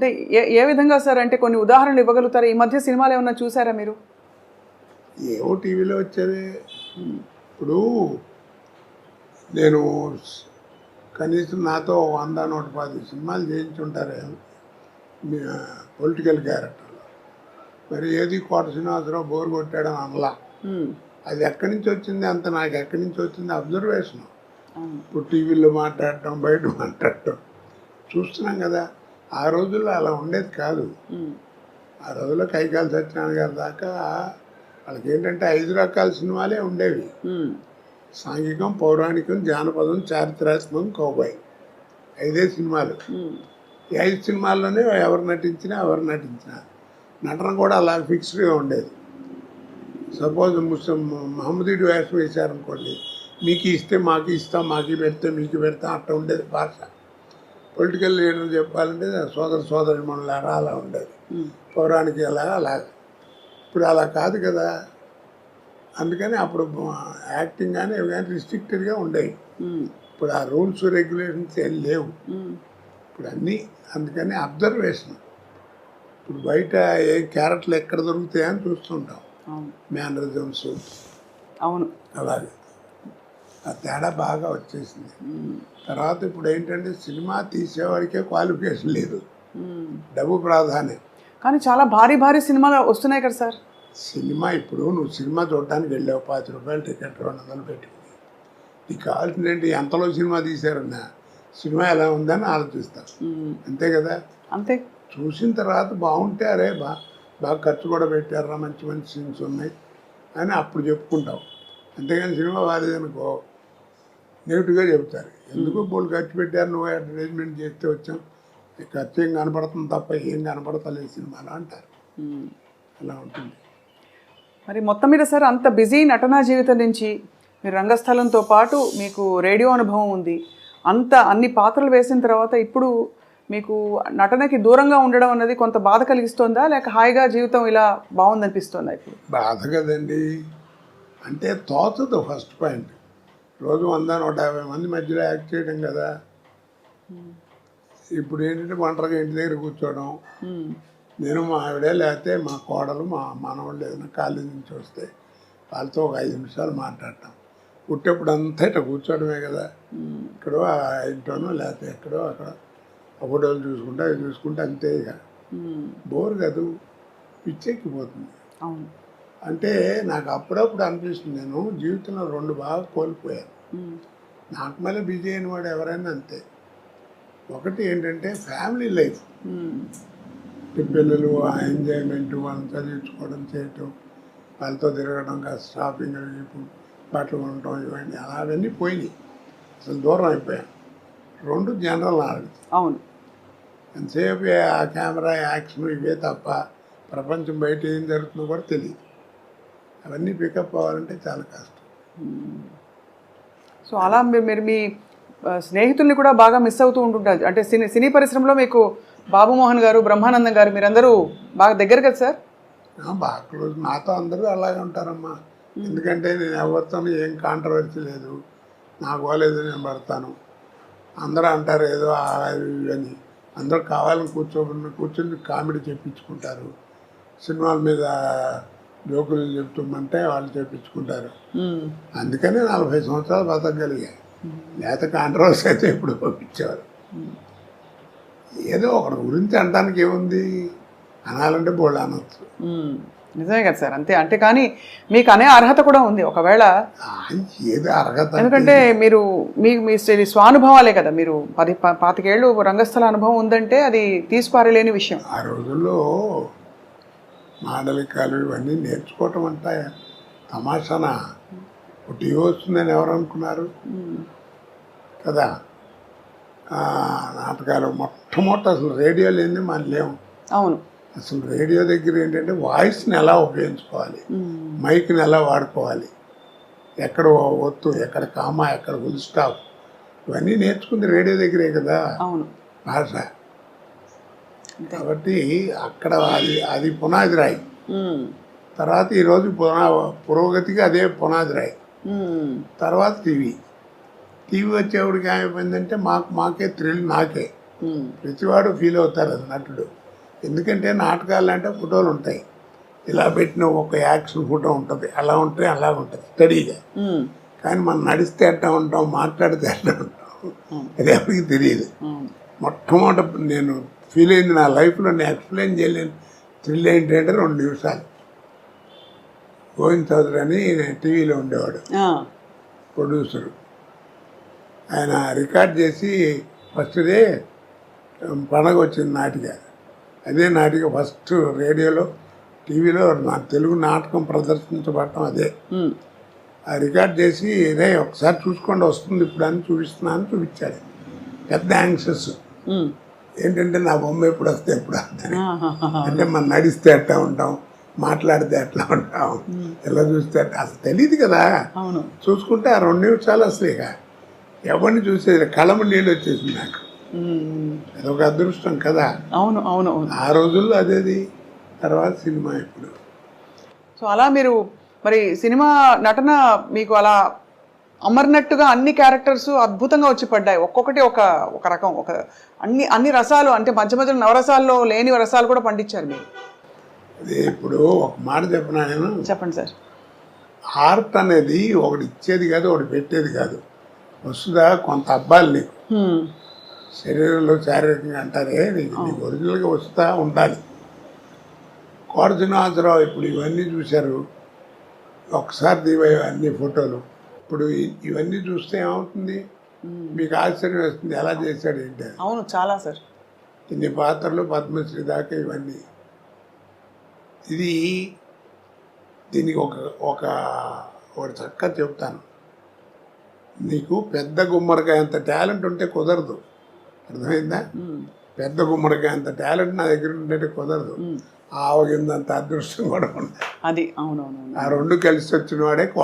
అంటే ఏ విధంగా సార్? అంటే కొన్ని ఉదాహరణలు ఇవ్వగలుగుతారా? ఈ మధ్య సినిమాలు ఏమన్నా చూసారా మీరు? ఏవో టీవీలో వచ్చేవి. ఇప్పుడు నేను కనీసం నాతో 100-110 సినిమాలు చేయించుంటారు పొలిటికల్ క్యారెక్టర్లో. మరి ఏది కోట శ్రీనివాసరావు బోర్ కొట్టాడని అనలా. అది ఎక్కడి నుంచి వచ్చింది అంత నాకు ఎక్కడి నుంచి వచ్చింది అబ్జర్వేషన్. ఇప్పుడు టీవీలో మాట్లాడటం, బయట మాట్లాడటం చూస్తున్నాం కదా. ఆ రోజుల్లో అలా ఉండేది కాదు. ఆ రోజుల్లో కైకాల సత్యనారాయణ గారి దాకా వాళ్ళకి ఏంటంటే 5 రకాల సినిమాలే ఉండేవి. సాంఘికం, పౌరాణికం, జానపదం, చారిత్రాత్మకం, కౌబాయ్. 5 సినిమాలు. ఈ 5 సినిమాల్లోనే ఎవరు నటించినా నటన కూడా అలా ఫిక్స్డ్గా ఉండేది. సపోజ్ మహమ్మదీడు వేషం వేశారనుకోండి, మీకు ఇస్తే మాకు ఇస్తాం, మాకు పెడితే మీకు పెడతాం, అట్లా ఉండేది భాష. పొలిటికల్ లీడర్ చెప్పాలంటే సోదరి మనలారా అలా ఉండేది. పౌరాణిక అలాగా. ఇప్పుడు అలా కాదు కదా. అందుకని అప్పుడు యాక్టింగ్ కానీ ఇవి కానీ రిస్ట్రిక్టెడ్గా ఉండేవి. ఇప్పుడు ఆ రూల్స్ రెగ్యులేషన్స్ ఏం లేవు. ఇప్పుడు అన్నీ అందుకని అబ్జర్వేషన్. ఇప్పుడు బయట ఏ క్యారెక్టర్లు ఎక్కడ దొరుకుతాయని చూస్తుంటాం. మేనరిజమ్స్ అవును అలాగే ఆ తేడా బాగా వచ్చేసింది. తర్వాత ఇప్పుడు ఏంటంటే సినిమా తీసేవాడికే క్వాలిఫికేషన్ లేదు, డబ్బు ప్రాధాన్యం. కానీ చాలా భారీ భారీ సినిమాలు వస్తున్నాయి కదా సార్. సినిమా ఇప్పుడు నువ్వు సినిమా చూడటానికి వెళ్ళావు, 50 రూపాయలు టికెట్ 200 పెట్టుకుని, నీకు కావాల్సింది ఏంటి? ఎంతలో సినిమా తీశారన్నా సినిమా ఎలా ఉందని ఆలోచిస్తావు, అంతే కదా. అంతే. చూసిన తర్వాత బాగుంటే అరే బాగా ఖర్చు కూడా పెట్టారా, మంచి మంచి సీన్స్ ఉన్నాయి అని అప్పుడు చెప్పుకుంటావు. అంతేగాని సినిమా బాగాలేదనుకో నెగిటివ్గా చెబుతారు. ఎందుకు బోళ్ళు ఖర్చు పెట్టారు, నువ్వు అడ్వర్టైజ్మెంట్ చేస్తే వచ్చాం, ఖర్చు ఏం కనపడుతుంది తప్ప ఏం కనపడతలేదు సినిమాలో అంటారు. అలా ఉంటుంది. మరి మొత్తం మీద సార్ అంత బిజీ నటనా జీవితం నుంచి మీరు రంగస్థలంతో పాటు మీకు రేడియో అనుభవం ఉంది, అన్ని పాత్రలు వేసిన తర్వాత ఇప్పుడు మీకు నటనకి దూరంగా ఉండడం అన్నది కొంత బాధ కలిగిస్తుందా, లేక హాయిగా జీవితం ఇలా బాగుందనిపిస్తుందా? ఇప్పుడు బాధ కదండి. అంటే తోచదు ఫస్ట్ పాయింట్. రోజు 100-150 మంది మధ్యలో యాక్ట్ చేయడం కదా. ఇప్పుడు ఏంటంటే ఒంటరిగా ఇంటి దగ్గర కూర్చోవడం, నేను మా ఆవిడే లేకపోతే మా కోడలు మా మనవాళ్ళు ఏదైనా కాలేజీ నుంచి వస్తే వాళ్ళతో ఒక 5 నిమిషాలు మాట్లాడటం. పుట్టేప్పుడు అంతా ఇట్లా కూర్చోవడమే కదా. ఇక్కడో ఇంట్లోనో లేకపోతే ఎక్కడో అక్కడ ఫోటోలు చూసుకుంటే అవి చూసుకుంటే అంతే. ఇక బోర్ కాదు, పిచ్చెక్కిపోతుంది. అంటే నాకు అప్పుడప్పుడు అనిపిస్తుంది, నేను జీవితంలో 2 బాగా కోల్పోయాను. నాకు మళ్ళీ బిజీ అయిన వాడు ఎవరైనా అంతే. ఒకటి ఏంటంటే ఫ్యామిలీ లైఫ్, పిల్లలు ఆ ఎంజాయ్మెంట్, వాళ్ళని చదివించుకోవడం చేయటం, వాళ్ళతో తిరగడం, కాస్త షాపింగ్ ఇప్పుడు బట్టలు కొనటం ఇవన్నీ అవన్నీ పోయినాయి, అసలు దూరం అయిపోయాను. 2 జనరల్ నాలెడ్జ్. అవును. ఎంతసేపు ఆ కెమెరా యాక్షన్ ఇవే తప్ప ప్రపంచం బయట ఏం జరుగుతుందో కూడా తెలియదు. అవన్నీ పికప్ అవ్వాలంటే చాలా కష్టం. సో అలా మీరు మీ స్నేహితుల్ని కూడా బాగా మిస్ అవుతూ ఉంటుంటారు. అంటే సినీ పరిశ్రమలో మీకు బాబుమోహన్ గారు, బ్రహ్మానందం గారు మీరందరూ బాగా దగ్గర కదా సార్? బాగా క్లోజ్. నాతో అందరూ అలాగే ఉంటారమ్మా. ఎందుకంటే నేను ఎవరితోనూ ఏం కాంట్రవర్సీ లేదు, నాకు పోలేదు నేను పడతాను. అందరూ అంటారు ఏదో అని, అందరూ కావాలని కూర్చొని కామెడీ చెప్పించుకుంటారు. సినిమాల మీద జోకులు చెప్తామంటే వాళ్ళు చెప్పించుకుంటారు. అందుకనే 40 సంవత్సరాలు బతకగలిగాయి. లేకపోతే కాంట్రవర్సీ అయితే ఇప్పుడు పంపించేవారు. ఏదో ఒకటి గురించి అనడానికి ఏముంది, అనాలంటే బోళ్ళు అనొచ్చు. నిజమే కదా సార్. అంతే. అంటే కానీ మీకు అనే అర్హత కూడా ఉంది ఒకవేళ. ఏదో అర్హత ఎందుకంటే మీరు మీ స్వానుభవాలే కదా. మీరు 25 ఏళ్ళు రంగస్థల అనుభవం ఉందంటే అది తీసిపారలేని విషయం. ఆ రోజుల్లో మాండలికాలు ఇవన్నీ నేర్చుకోవటం అంటే తమాషానా. టీవీ వస్తుందని ఎవరు అనుకున్నారు కదా. నాటకాలు మొట్టమొదటి అసలు రేడియో లేని మనం లేవు. అవును. అసలు రేడియో దగ్గర ఏంటంటే వాయిస్ని ఎలా ఉపయోగించుకోవాలి, మైక్ని ఎలా వాడుకోవాలి, ఎక్కడ ఒత్తు, ఎక్కడ కామా, ఎక్కడ ఫుల్ స్టాప్, ఇవన్నీ నేర్చుకుంది రేడియో దగ్గరే కదా. అవును. భాష. కాబట్టి అక్కడ అది పునాది రాయి. తర్వాత ఈరోజు పురోగతికి అదే పునాది రాయి. తర్వాత టీవీ వచ్చేవాడికి ఏమైపోయిందంటే మాకే థ్రిల్, నాకే ప్రతివాడు ఫీల్ అవుతారు అది నటుడు. ఎందుకంటే నాటకాలు అంటే ఫోటోలు ఉంటాయి, ఇలా పెట్టిన ఒక యాక్షన్ ఫోటో ఉంటుంది, అలా ఉంటే అలా ఉంటుంది స్టడీగా. కానీ మనం నడిస్తే ఎట్లా ఉంటాం, మాట్లాడితే ఎట్లా ఉంటాం, అది ఎవరికి తెలియదు. మొట్టమొదటి నేను ఫీల్ అయింది నా లైఫ్లో, నేను ఎక్స్ప్లెయిన్ చేయలేను థ్రిల్ ఏంటంటే 2 నిమిషాలు. గోవింద్ చౌదరి అని టీవీలో ఉండేవాడు, ప్రొడ్యూసరు. ఆయన రికార్డ్ చేసి ఫస్ట్ డే పండగ వచ్చింది నాటిక. అదే నాటిక ఫస్ట్ రేడియోలో టీవీలో నా తెలుగు నాటకం ప్రదర్శించబడటం అదే. ఆ రికార్డ్ చేసి రే ఒకసారి చూసుకోండి వస్తుంది ఇప్పుడు అని చూపిస్తున్నాను చూపించాడు. పెద్ద యాంగ్షస్ ఏంటంటే నా బొమ్మ ఎప్పుడు వస్తే ఎప్పుడు వస్తాను అంటే మనం నడిస్తే ఎట్లా ఉంటాం, మాట్లాడితే ఎట్లా ఉంటాం, ఎలా చూస్తే అసలు తెలియదు కదా. చూసుకుంటే ఆ 2 నిమిషాలు అసలు ఇక ఎవరిని చూసేది కళ్ళము నీళ్ళు వచ్చేసింది నాకు. అదొక అదృష్టం కదా. అవును అవును ఆ రోజుల్లో అదేది. తర్వాత సినిమా ఇప్పుడు. సో అలా మీరు మరి సినిమా నటన మీకు అలా అమర్నట్టుగా అన్ని క్యారెక్టర్స్ అద్భుతంగా వచ్చి పడ్డాయి. ఒక్కొక్కటి ఒక రకం, ఒక అన్ని రసాలు, అంటే మధ్య మధ్యలో నవరసాల్లో లేని రసాలు కూడా పండించారు మీరు. అదే ఇప్పుడు ఒక మాట చెప్పినా నేను, చెప్పండి సార్. ఆర్ట్ అనేది ఒకటి ఇచ్చేది కాదు, ఒకటి పెట్టేది కాదు. వస్తుందా కొంత అబ్బాయిలు నీకు శరీరంలో శారీరకంగా అంటారే, నీకు ఒరిజినల్గా వస్తూ ఉండాలి. కోట శ్రీనివాసరావు ఇప్పుడు ఇవన్నీ చూశారు, ఒకసారి దివాయి అన్ని ఫోటోలు. ఇప్పుడు ఇవన్నీ చూస్తే ఏమవుతుంది, మీకు ఆశ్చర్యం వేస్తుంది ఎలా చేశాడు ఏంటి. అవును చాలా సార్. ఇన్ని పాత్రలు, పద్మశ్రీ దాకా ఇవన్నీ. దీనికి ఒకటి చక్కగా చెప్తాను. నీకు పెద్ద గుమ్మడికాయ అంత టాలెంట్ ఉంటే కుదరదు, అర్థమైందా? పెద్ద గుమ్మడికాయ అంత టాలెంట్ నా దగ్గర ఉంటే కుదరదు. ఆవగిందంత అదృష్టం కూడా ఉంది. అది అవునవును. ఆ 2 కలిసి వచ్చిన వాడే